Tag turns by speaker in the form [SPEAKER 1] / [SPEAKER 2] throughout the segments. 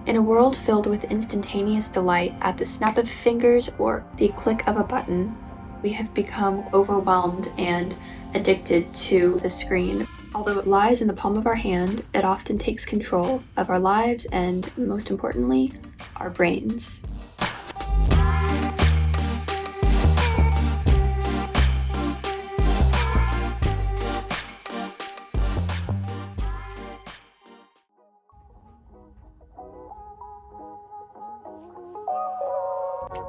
[SPEAKER 1] In a world filled with instantaneous delight at the snap of fingers or the click of a button, we have become overwhelmed and addicted to the screen. Although it lies in the palm of our hand, it often takes control of our lives and, most importantly, our brains.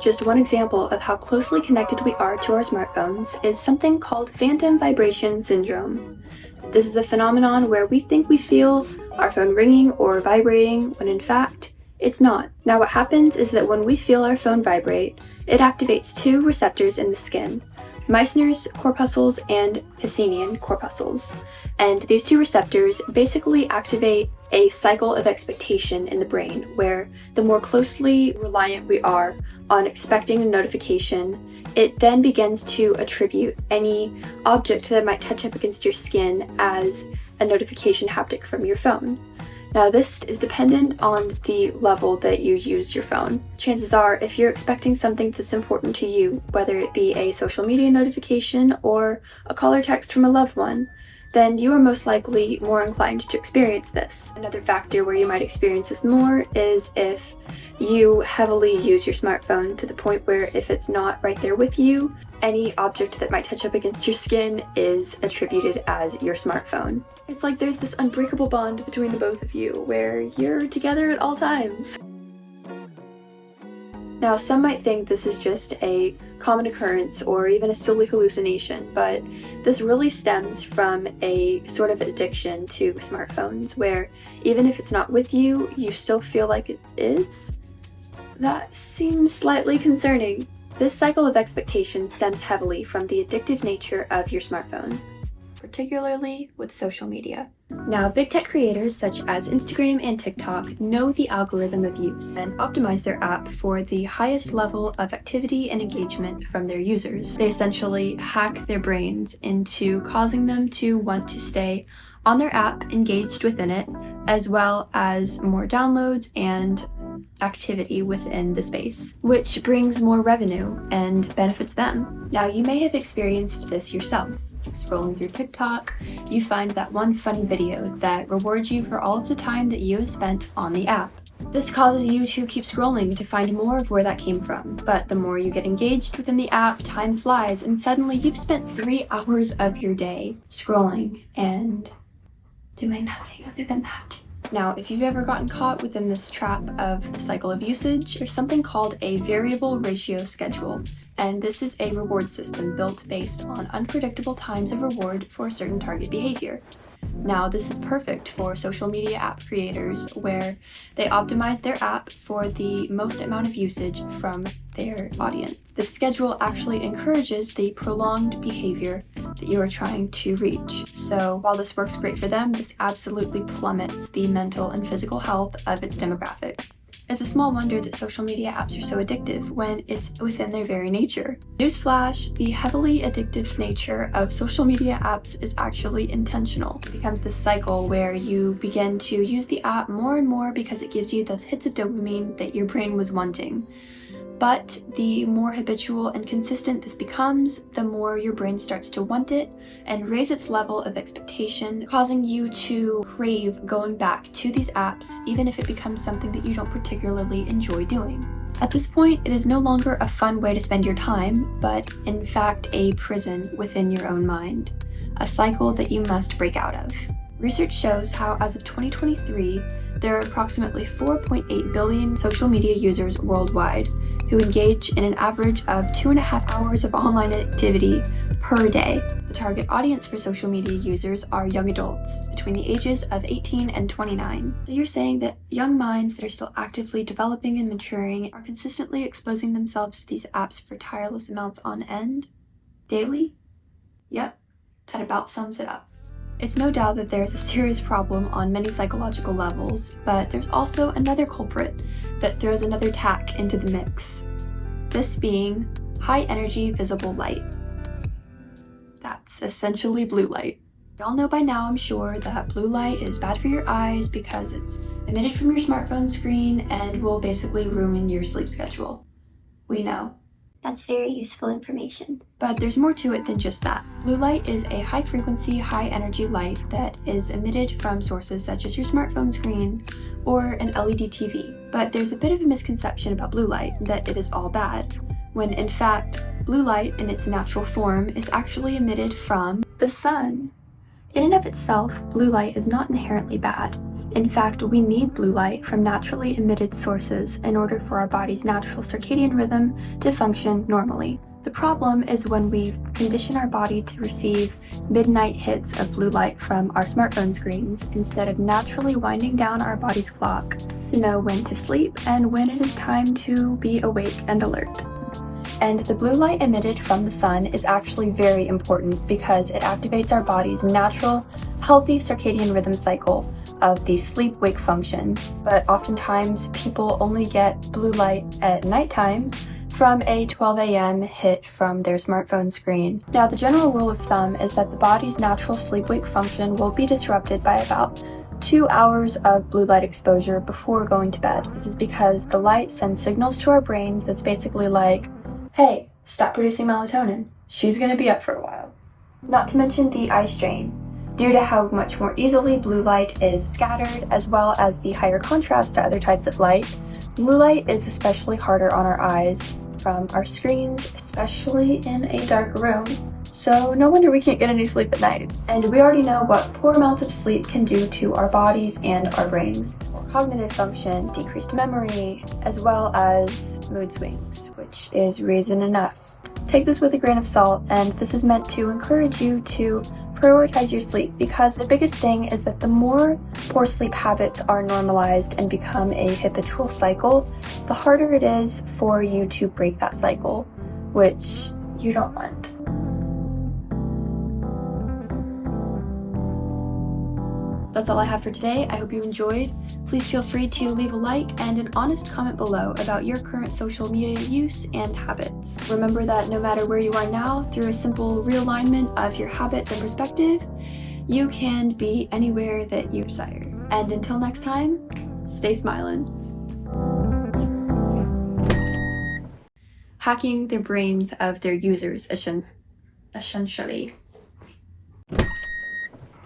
[SPEAKER 1] Just one example of how closely connected we are to our smartphones is something called phantom vibration syndrome. This is a phenomenon where we think we feel our phone ringing or vibrating when in fact, it's not. Now what happens is that when we feel our phone vibrate, it activates two receptors in the skin, Meissner's corpuscles and Pacinian corpuscles. And these two receptors basically activate a cycle of expectation in the brain where the more closely reliant we are on expecting a notification, it then begins to attribute any object that might touch up against your skin as a notification haptic from your phone. Now this is dependent on the level that you use your phone. Chances are, if you're expecting something that's important to you, whether it be a social media notification or a call or text from a loved one, then you are most likely more inclined to experience this. Another factor where you might experience this more is if you heavily use your smartphone to the point where if it's not right there with you, any object that might touch up against your skin is attributed as your smartphone. It's like there's this unbreakable bond between the both of you where you're together at all times. Now, some might think this is just a common occurrence or even a silly hallucination, but this really stems from a sort of addiction to smartphones where even if it's not with you, you still feel like it is. That seems slightly concerning. This cycle of expectation stems heavily from the addictive nature of your smartphone, particularly with social media. Now, big tech creators such as Instagram and TikTok know the algorithm of use and optimize their app for the highest level of activity and engagement from their users. They essentially hack their brains into causing them to want to stay on their app engaged within it, as well as more downloads and activity within the space, which brings more revenue and benefits them. Now, you may have experienced this yourself. Scrolling through TikTok, you find that one funny video that rewards you for all of the time that you have spent on the app. This causes you to keep scrolling to find more of where that came from, but the more you get engaged within the app, time flies, and suddenly you've spent 3 hours of your day scrolling and doing nothing other than that. Now, if you've ever gotten caught within this trap of the cycle of usage, there's something called a variable ratio schedule, and this is a reward system built based on unpredictable times of reward for a certain target behavior. Now, this is perfect for social media app creators where they optimize their app for the most amount of usage from their audience. The schedule actually encourages the prolonged behavior that you are trying to reach. So while this works great for them, this absolutely plummets the mental and physical health of its demographic. It's a small wonder that social media apps are so addictive when it's within their very nature. Newsflash, the heavily addictive nature of social media apps is actually intentional. It becomes this cycle where you begin to use the app more and more because it gives you those hits of dopamine that your brain was wanting. But the more habitual and consistent this becomes, the more your brain starts to want it and raise its level of expectation, causing you to crave going back to these apps, even if it becomes something that you don't particularly enjoy doing. At this point, it is no longer a fun way to spend your time, but in fact a prison within your own mind, a cycle that you must break out of. Research shows how as of 2023, there are approximately 4.8 billion social media users worldwide who engage in an average of 2.5 hours of online activity per day. The target audience for social media users are young adults between the ages of 18 and 29. So you're saying that young minds that are still actively developing and maturing are consistently exposing themselves to these apps for tireless amounts on end? Daily? Yep, that about sums it up. It's no doubt that there's a serious problem on many psychological levels, but there's also another culprit that throws another tack into the mix. This being high energy visible light. That's essentially blue light. Y'all know by now, I'm sure, that blue light is bad for your eyes because it's emitted from your smartphone screen and will basically ruin your sleep schedule. We know.
[SPEAKER 2] That's very useful information.
[SPEAKER 1] But there's more to it than just that. Blue light is a high-frequency, high-energy light that is emitted from sources such as your smartphone screen or an LED TV. But there's a bit of a misconception about blue light, that it is all bad, when in fact, blue light in its natural form is actually emitted from the sun. In and of itself, blue light is not inherently bad. In fact, we need blue light from naturally emitted sources in order for our body's natural circadian rhythm to function normally. The problem is when we condition our body to receive midnight hits of blue light from our smartphone screens instead of naturally winding down our body's clock to know when to sleep and when it is time to be awake and alert. And the blue light emitted from the sun is actually very important because it activates our body's natural, healthy circadian rhythm cycle of the sleep-wake function. But oftentimes, people only get blue light at nighttime from a 12 a.m. hit from their smartphone screen. Now, the general rule of thumb is that the body's natural sleep-wake function will be disrupted by about 2 hours of blue light exposure before going to bed. This is because the light sends signals to our brains that's basically like, hey, stop producing melatonin. She's gonna be up for a while. Not to mention the eye strain. Due to how much more easily blue light is scattered, as well as the higher contrast to other types of light, blue light is especially harder on our eyes from our screens, especially in a dark room. So no wonder we can't get any sleep at night. And we already know what poor amounts of sleep can do to our bodies and our brains. Cognitive function, decreased memory, as well as mood swings, which is reason enough. Take this with a grain of salt, and this is meant to encourage you to prioritize your sleep, because the biggest thing is that the more poor sleep habits are normalized and become a habitual cycle, the harder it is for you to break that cycle, which you don't want. That's all I have for today. I hope you enjoyed. Please feel free to leave a like and an honest comment below about your current social media use and habits. Remember that no matter where you are now, through a simple realignment of your habits and perspective, you can be anywhere that you desire. And until next time, stay smiling. Hacking the brains of their users, essentially.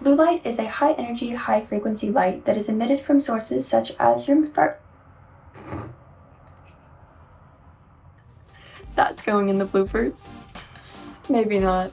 [SPEAKER 1] Blue light is a high-energy, high-frequency light that is emitted from sources such as your That's going in the bloopers. Maybe not.